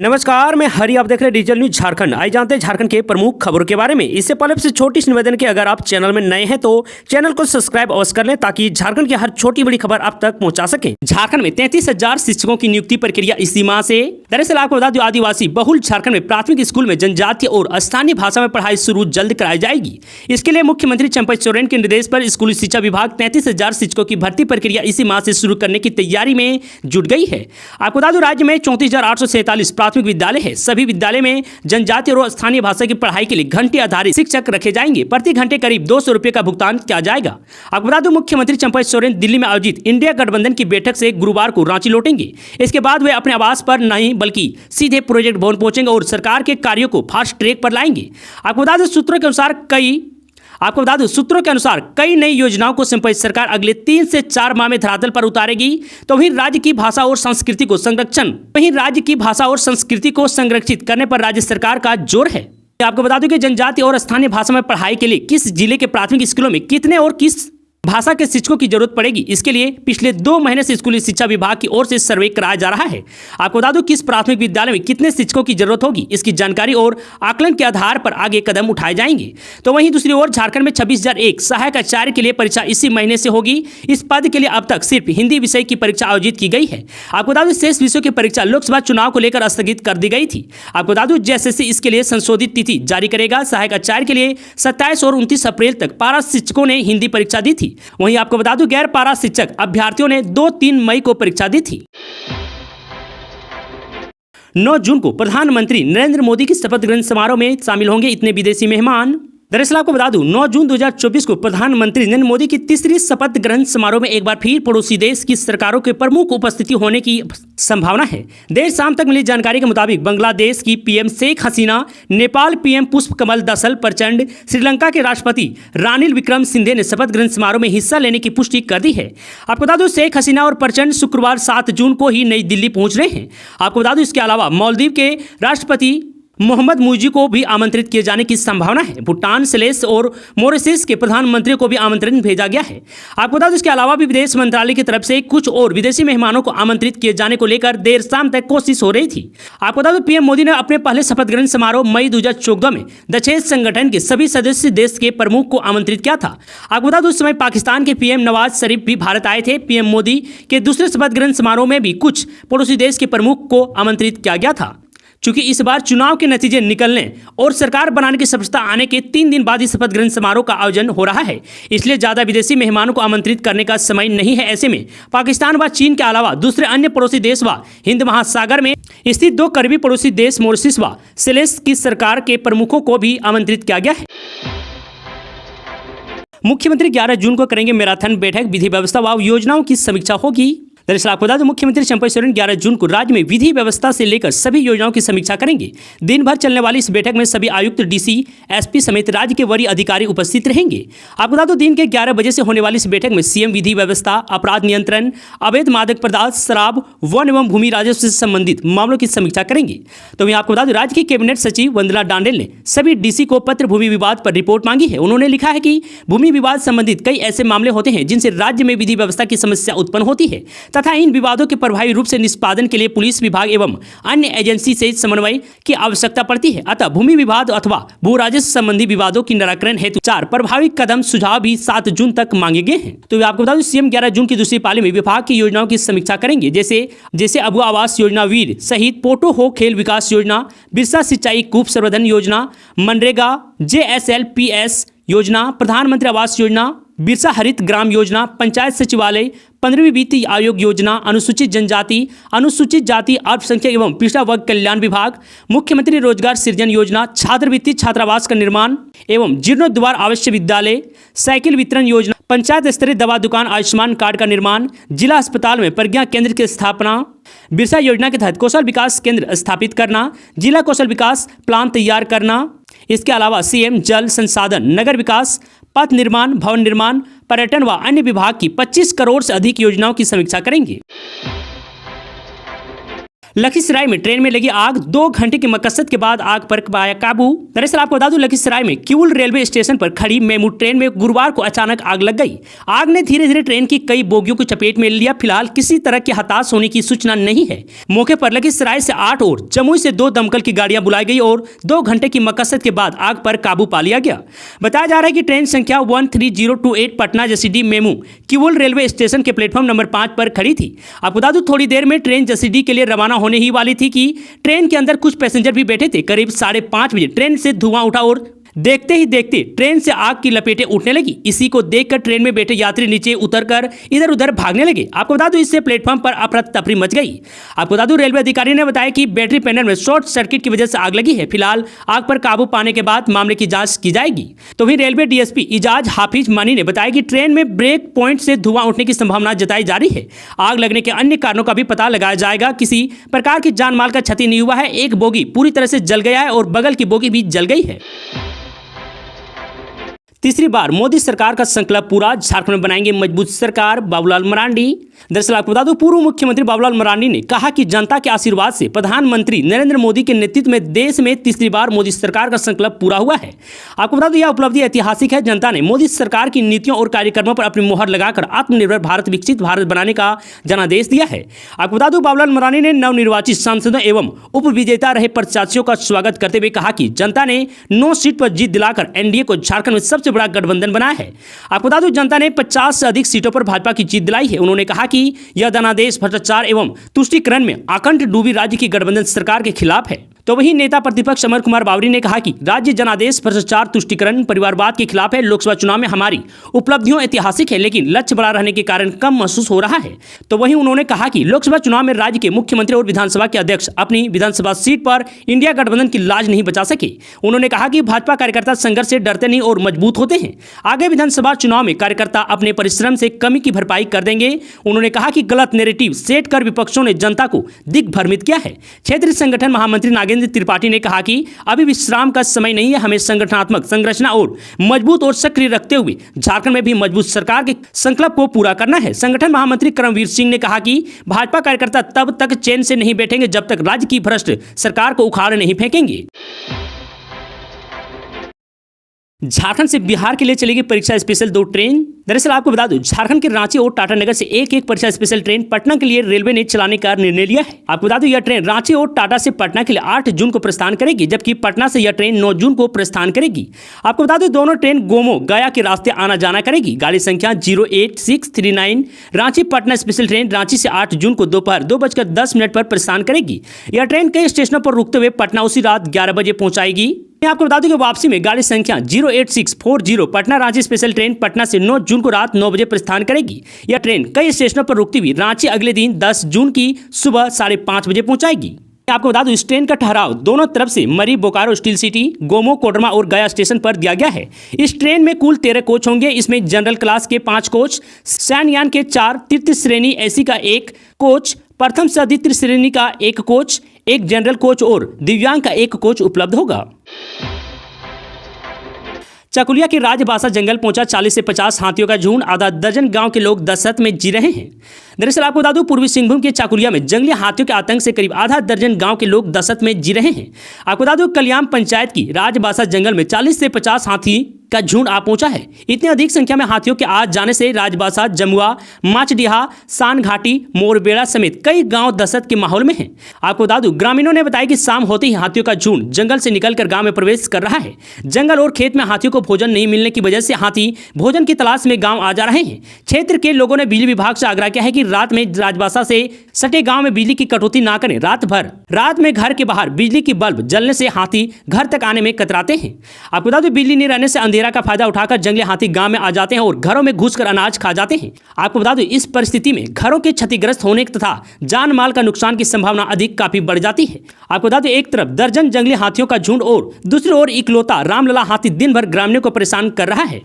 नमस्कार, मैं हरी। आप देख रहे हैं डिजिटल न्यूज झारखंड। आइए जानते हैं झारखंड के प्रमुख खबरों के बारे में। इससे पहले आपसे छोटी सी निवेदन कि अगर आप चैनल में नए हैं तो चैनल को सब्सक्राइब अवश्य कर लें ताकि झारखंड की हर छोटी बड़ी खबर आप तक पहुंचा सके। झारखंड में 33,000 शिक्षकों की नियुक्ति प्रक्रिया इसी माह से। दरअसल आपको बता दें, आदिवासी बहुल झारखंड में प्राथमिक स्कूल में जनजातीय और स्थानीय भाषा में पढ़ाई शुरू जल्द कराई जाएगी। इसके लिए मुख्यमंत्री चंपई सोरेन के निर्देश पर स्कूली शिक्षा विभाग 33,000 शिक्षकों की भर्ती प्रक्रिया इसी माह से शुरू करने की तैयारी में जुट गई है। आपको बता दूं, राज्य में 34,847 प्राथमिक विद्यालय है। सभी विद्यालय में जनजातीय और स्थानीय भाषा की पढ़ाई के लिए घंटे आधारित शिक्षक रखे जाएंगे। प्रति घंटे करीब 200 रुपए का भुगतान किया जाएगा। आपको बता दूं, मुख्यमंत्री चंपई सोरेन दिल्ली में आयोजित इंडिया गठबंधन की बैठक से गुरुवार को रांची लौटेंगे। इसके बाद वे अपने आवास पर नहीं बल्कि सीधे प्रोजेक्ट भवन पहुंचेंगे और सरकार के कार्यों को फास्ट ट्रैक पर लाएंगे। आपको बता दें, सूत्रों के अनुसार कई नई योजनाओं को चंपई सरकार अगले 3 से 4 माह में धरातल पर उतारेगी। तो वहीं राज्य की भाषा और संस्कृति को संरक्षित करने पर राज्य सरकार का जोर है। आपको बता दूं कि जनजातीय और स्थानीय भाषा में पढ़ाई के लिए किस जिले के प्राथमिक स्कूलों में कितने और किस भाषा के शिक्षकों की जरूरत पड़ेगी, इसके लिए पिछले 2 महीने से स्कूली शिक्षा विभाग की ओर से सर्वे कराया जा रहा है। आपको बता दूं, किस प्राथमिक विद्यालय में कितने शिक्षकों की जरूरत होगी, इसकी जानकारी और आकलन के आधार पर आगे कदम उठाए जाएंगे। तो वहीं दूसरी ओर झारखंड में 26,001 सहायक आचार्य के लिए परीक्षा इसी महीने से होगी। इस पद के लिए अब तक सिर्फ हिंदी विषय की परीक्षा आयोजित की गई है। आपको बता दूं, शेष विषयों की परीक्षा लोकसभा चुनाव को लेकर स्थगित कर दी गई थी। आपको बता दूं, जेएसएससी इसके लिए संशोधित तिथि जारी करेगा। सहायक आचार्य के लिए 27 और 29 अप्रैल तक पारा शिक्षकों ने हिंदी परीक्षा दी थी। वहीं आपको बता दूं, गैर पारा शिक्षक अभ्यर्थियों ने 2-3 मई को परीक्षा दी थी। 9 जून को प्रधानमंत्री नरेंद्र मोदी की शपथ ग्रहण समारोह में शामिल होंगे इतने विदेशी मेहमान। दरअसल आपको बता दूं, 9 जून 2024 को प्रधानमंत्री नरेंद्र मोदी की तीसरी शपथ ग्रहण समारोह में एक बार फिर पड़ोसी देश की सरकारों के प्रमुख उपस्थिति होने की संभावना है। देर शाम तक मिली जानकारी के मुताबिक बांग्लादेश की पीएम शेख हसीना, नेपाल पीएम पुष्पकमल दसल प्रचंड, श्रीलंका के राष्ट्रपति रानिल विक्रमसिंघे ने शपथ ग्रहण समारोह में हिस्सा लेने की पुष्टि कर दी है। आपको बता दूं, शेख हसीना और प्रचंड शुक्रवार 7 जून को ही नई दिल्ली पहुंच रहे हैं। आपको बता दूं, इसके अलावा मालदीव के राष्ट्रपति मोहम्मद मुइज़ी को भी आमंत्रित किए जाने की संभावना है। भूटान, सेलेस और मॉरिशस के प्रधानमंत्री को भी आमंत्रण भेजा गया है। आपको बता दें, इसके अलावा भी विदेश मंत्रालय की तरफ से कुछ और विदेशी मेहमानों को आमंत्रित किए जाने को लेकर देर शाम तक कोशिश हो रही थी। आपको बता दें, पीएम मोदी ने अपने पहले शपथ ग्रहण समारोह मई 2014 में दक्षेज संगठन के सभी सदस्य देश के प्रमुख को आमंत्रित किया था। आपको बता दें, उस समय पाकिस्तान के पीएम नवाज शरीफ भी भारत आए थे। पीएम मोदी के दूसरे शपथ ग्रहण समारोह में भी कुछ पड़ोसी देश के प्रमुख को आमंत्रित किया गया था। चूंकि इस बार चुनाव के नतीजे निकलने और सरकार बनाने की सफलता आने के 3 दिन बाद ही शपथ ग्रहण समारोह का आयोजन हो रहा है, इसलिए ज्यादा विदेशी मेहमानों को आमंत्रित करने का समय नहीं है। ऐसे में पाकिस्तान व चीन के अलावा दूसरे अन्य पड़ोसी देश व हिंद महासागर में स्थित 2 करीबी पड़ोसी देश मॉरिशस व सेलेस की सरकार के प्रमुखों को भी आमंत्रित किया गया है। मुख्यमंत्री 11 जून को करेंगे मैराथन बैठक, विधि व्यवस्था व योजनाओं की समीक्षा होगी। दरअसल आपको बता दें, मुख्यमंत्री चंपई सोरेन 11 जून को राज्य में विधि व्यवस्था से लेकर सभी योजनाओं की समीक्षा करेंगे। दिन भर चलने वाली इस बैठक में सभी आयुक्त, डीसी, एसपी समेत राज्य के वरीय अधिकारी उपस्थित रहेंगे। आपको बता दें, दिन के 11 बजे से होने वाली इस बैठक में सीएम विधि व्यवस्था, अपराध नियंत्रण, अवैध मादक पदार्थ, शराब, वन एवं भूमि राजस्व से संबंधित मामलों की समीक्षा करेंगे। तो वहीं आपको बता दें, राज्य की कैबिनेट सचिव वंदना डांडेल ने सभी डीसी को पत्र भूमि विवाद पर रिपोर्ट मांगी है। उन्होंने लिखा है कि भूमि विवाद संबंधित कई ऐसे मामले होते हैं जिनसे राज्य में विधि व्यवस्था की समस्या उत्पन्न होती है तथा इन विवादों प्रभावी रूप से निष्पादन के लिए पुलिस विभाग एवं अन्य एजेंसी से समन्वय की आवश्यकता पड़ती है। अतः भूमि विवाद अथवा भू राजस्व संबंधी विवादों की निराकरण हेतु 4 प्रभावी कदम सुझाव भी 7 जून तक मांगे गए हैं। तो आपको बता दूं, सीएम 11 जून की दूसरी पाली में विभाग की योजनाओं की समीक्षा करेंगे, जैसे अबू आवास योजना, वीर सहित पोटो हो खेल विकास योजना, बिरसा सिंचाई कूप संवर्धन योजना, मनरेगा, JSLPS योजना, प्रधानमंत्री आवास योजना, बिरसा हरित ग्राम योजना, पंचायत सचिवालय, 15वीं वित्त आयोग योजना, अनुसूचित जनजाति, अनुसूचित जाति, अल्पसंख्यक एवं पिछड़ा वर्ग कल्याण विभाग, मुख्यमंत्री रोजगार सृजन योजना, छात्रवृत्ति छात्रावास का निर्माण एवं जीर्णोद्धार आवासीय विद्यालय, साइकिल वितरण योजना, पंचायत स्तरीय दवा दुकान, आयुष्मान कार्ड का निर्माण, जिला अस्पताल में प्रज्ञा केंद्र की स्थापना, बिरसा योजना के तहत कौशल विकास केंद्र स्थापित करना, जिला कौशल विकास प्लान तैयार करना। इसके अलावा सीएम जल संसाधन, नगर विकास, पथ निर्माण, भवन निर्माण, पर्यटन व अन्य विभाग की 25 करोड़ से अधिक योजनाओं की समीक्षा करेंगे। लखीसराय में ट्रेन में लगी आग, 2 घंटे की मकसद के बाद आग पर पाया काबू। दरअसल आपको बता दूं, लखीसराय में किउल रेलवे स्टेशन पर खड़ी मेमू ट्रेन में गुरुवार को अचानक आग लग गई। आग ने धीरे धीरे ट्रेन की कई बोगियों को चपेट में लिया। फिलहाल किसी तरह के हताश होने की सूचना नहीं है। मौके पर लखीसराय से 8 और जमुई से 2 दमकल की गाड़ियां बुलाई गई और 2 घंटे की मकसद के बाद आग पर काबू पा लिया गया। बताया जा रहा है कि ट्रेन संख्या 13028 Patna Jasidih MEMU Kiul railway station के प्लेटफॉर्म नंबर 5 पर खड़ी थी। आपको बता दूं, थोड़ी देर में ट्रेन जसीडीह के लिए रवाना होने ही वाली थी कि ट्रेन के अंदर कुछ पैसेंजर भी बैठे थे। करीब 5:30 बजे ट्रेन से धुआं उठा और देखते ही देखते ट्रेन से आग की लपेटें उठने लगी। इसी को देखकर ट्रेन में बैठे यात्री नीचे उतरकर इधर उधर भागने लगे। आपको बता दूं, इससे प्लेटफॉर्म पर अफरा तफरी मच गई। आपको बता दूं, रेलवे अधिकारी ने बताया कि बैटरी पैनल में शॉर्ट सर्किट की वजह से आग लगी है। फिलहाल आग पर काबू पाने के बाद मामले की जांच की जाएगी। तो वहीं रेलवे डीएसपी इजाज हाफिज मानी ने बताया कि ट्रेन में ब्रेक पॉइंट से धुआं उठने की संभावना जताई जा रही है। आग लगने के अन्य कारणों का भी पता लगाया जाएगा। किसी प्रकार की जान माल का क्षति नहीं हुआ है। एक बोगी पूरी तरह से जल गया है और बगल की बोगी भी जल गई है। तीसरी बार मोदी सरकार का संकल्प पूरा, झारखंड में बनाएंगे मजबूत सरकार, बाबूलाल मरांडी। दरअसल आपको बता दूं, पूर्व मुख्यमंत्री बाबूलाल मरांडी ने कहा कि जनता के आशीर्वाद से प्रधानमंत्री नरेंद्र मोदी के नेतृत्व में देश में तीसरी बार मोदी सरकार का संकल्प पूरा हुआ है। आपको बता दूं, यह उपलब्धि ऐतिहासिक है। जनता ने मोदी सरकार की नीतियों और कार्यक्रमों पर अपनी मुहर लगाकर आत्मनिर्भर भारत, विकसित भारत बनाने का जनादेश दिया है। आपको बता दूं, बाबूलाल मरांडी ने नवनिर्वाचित सांसदों एवं उप विजेता रहे प्रत्याशियों का स्वागत करते हुए कहा कि जनता ने 9 सीट पर जीत दिलाकर एनडीए को झारखंड में सबसे बड़ा गठबंधन बनाया है। आपको बता दूं, जनता ने 50 से अधिक सीटों पर भाजपा की जीत दिलाई है। उन्होंने कहा कि यह जनादेश भ्रष्टाचार एवं तुष्टीकरण में आकंठ डूबी राज्य की गठबंधन सरकार के खिलाफ है। तो वहीं नेता प्रतिपक्ष अमर कुमार बावरी ने कहा कि राज्य जनादेश भ्रष्टाचार, तुष्टीकरण, परिवारवाद के खिलाफ है। लोकसभा चुनाव में हमारी उपलब्धियों ऐतिहासिक है, लेकिन लक्ष्य बड़ा रहने के कारण कम महसूस हो रहा है। तो वहीं उन्होंने कहा कि लोकसभा चुनाव में राज्य के मुख्यमंत्री और विधानसभा के अध्यक्ष अपनी विधानसभा सीट पर इंडिया गठबंधन की लाज नहीं बचा सके। उन्होंने कहा कि भाजपा कार्यकर्ता संघर्ष से डरते नहीं और मजबूत होते हैं। आगे विधानसभा चुनाव में कार्यकर्ता अपने परिश्रम से कमी की भरपाई कर देंगे। उन्होंने कहा कि गलत नैरेटिव सेट कर विपक्षों ने जनता को दिग्भ्रमित किया है। क्षेत्रीय संगठन महामंत्री नागेंद्र त्रिपाठी ने कहा कि अभी विश्राम का समय नहीं है। हमें संगठनात्मक संरचना और मजबूत और सक्रिय रखते हुए झारखंड में भी मजबूत सरकार के संकल्प को पूरा करना है। संगठन महामंत्री करमवीर सिंह ने कहा कि भाजपा कार्यकर्ता तब तक चैन से नहीं बैठेंगे जब तक राज्य की भ्रष्ट सरकार को उखाड़ नहीं फेंकेंगे। झारखंड से बिहार के लिए चलेगी परीक्षा स्पेशल 2 ट्रेन। दरअसल आपको बता दूं, झारखंड के रांची और टाटानगर से एक परीक्षा स्पेशल ट्रेन पटना के लिए रेलवे ने चलाने का निर्णय लिया है। आपको बता दूं, यह ट्रेन रांची और टाटा से पटना के लिए 8 जून को प्रस्थान करेगी, जबकि पटना से यह ट्रेन 9 जून को प्रस्थान करेगी। आपको बता दूं, दोनों ट्रेन गोमो गया के रास्ते आना जाना करेगी। गाड़ी संख्या 08639 रांची पटना स्पेशल ट्रेन रांची से 8 जून को दोपहर 2:10 पर प्रस्थान करेगी। यह ट्रेन कई स्टेशनों पर रुकते हुए पटना उसी रात 11 बजे पहुंचाएगी। आपको बता दूं कि वापसी में गाड़ी संख्या 08640 पटना रांची स्पेशल ट्रेन पटना से 9 जून को रात 9 बजे प्रस्थान करेगी। यह ट्रेन कई स्टेशनों पर रुकती हुई रांची अगले दिन 10 जून की सुबह 5:30 बजे पहुंचाएगी। आपको बता दूं, इस ट्रेन का ठहराव दोनों तरफ से मरी, बोकारो स्टील सिटी, गोमो, कोडरमा और गया स्टेशन पर दिया गया है। इस ट्रेन में कुल 13 कोच होंगे। इसमें जनरल क्लास के 5 कोच, शयनयान के 4, तृतीय श्रेणी एसी का 1 कोच, प्रथम से द्वितीय श्रेणी का 1 कोच, 1 जनरल कोच और दिव्यांग का 1 कोच उपलब्ध होगा। चकुलिया के राजबासा जंगल पहुंचा 40 से 50 हाथियों का झुंड। आधा दर्जन गांव के लोग दहशत में जी रहे हैं। दरअसल आपको बता दूं, पूर्वी सिंहभूम के चकुलिया में जंगली हाथियों के आतंक से करीब आधा दर्जन गांव के लोग दहशत में जी रहे हैं। आपको बता दूं, कल्याण पंचायत की राजबासा जंगल में 40 से 50 हाथी का झुंड आ पहुंचा है। इतनी अधिक संख्या में हाथियों के आ जाने से राजबासा, जमुआ, माचडीहा, सान घाटी, मोरबेड़ा समेत कई गांव दहशत के माहौल में हैं। आपको बता दूं, ग्रामीणों ने बताया कि शाम होते ही हाथियों का झुंड जंगल से निकलकर गांव में प्रवेश कर रहा है। जंगल और खेत में हाथियों को भोजन नहीं मिलने की वजह से हाथी भोजन की तलाश में गांव आ जा रहे हैं। क्षेत्र के लोगों ने बिजली विभाग से आग्रह किया है कि रात में राजबासा से सटे गांव में बिजली की कटौती ना करें। रात में घर के बाहर बिजली की बल्ब जलने से हाथी घर तक आने में कतराते हैं। आपको बता दूं, बिजली नहीं रहने से अंधेरा का फायदा उठाकर जंगली हाथी गांव में आ जाते हैं और घरों में घुसकर अनाज खा जाते हैं। आपको बता दूं, इस परिस्थिति में घरों के क्षतिग्रस्त होने तथा जान माल का नुकसान की संभावना अधिक काफी बढ़ जाती है। आपको बता दें, एक तरफ दर्जन जंगली हाथियों का झुंड और दूसरी ओर इकलौता रामलला हाथी दिन भर ग्रामीणों को परेशान कर रहा है।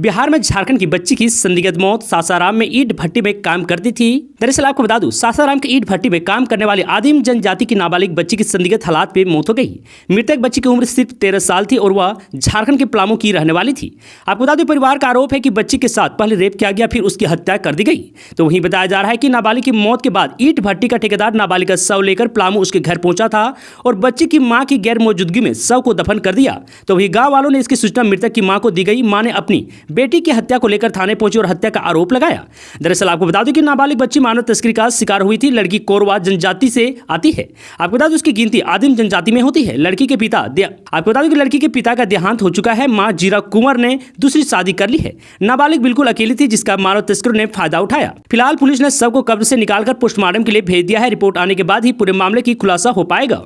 बिहार में झारखंड की बच्ची की संदिग्ध मौत। सासाराम में ईंट भट्टी में काम करती थी। दरअसल आपको बता दूं, सासाराम की ईंट भट्टी में काम करने वाली आदिम जनजाति की नाबालिग बच्ची की संदिग्ध हालात में मौत हो गई। मृतक बच्ची की उम्र सिर्फ 13 साल थी और वह झारखंड के पलामू की रहने वाली थी। आपको बता दूं, परिवार का आरोप है कि बच्ची के साथ पहले रेप किया गया, फिर उसकी हत्या कर दी गई। तो वहीं बताया जा रहा है कि नाबालिग की मौत के बाद ईंट भट्टी का ठेकेदार नाबालिग का शव लेकर पलामू उसके घर पहुंचा था और बच्ची की मां की गैर मौजूदगी में शव को दफन कर दिया। तो वही गांव वालों ने इसकी सूचना मृतक की मां को दी गई। मां ने अपनी बेटी की हत्या को लेकर थाने पहुंची और हत्या का आरोप लगाया। दरअसल आपको बता दूं कि नाबालिग बच्ची मानव तस्करी का शिकार हुई थी। लड़की कोरवा जनजाति से आती है। आपको बता दूं उसकी गिनती आदिम जनजाति में होती है। आपको बता दूं कि लड़की के पिता का देहांत हो चुका है। मां जीरा कुंवर ने दूसरी शादी कर ली है। नाबालिग बिल्कुल अकेली थी, जिसका मानव तस्करों ने फायदा उठाया। फिलहाल पुलिस ने शव को कब्र से निकालकर पोस्टमार्टम के लिए भेज दिया है। रिपोर्ट आने के बाद ही पूरे मामले की खुलासा हो पाएगा।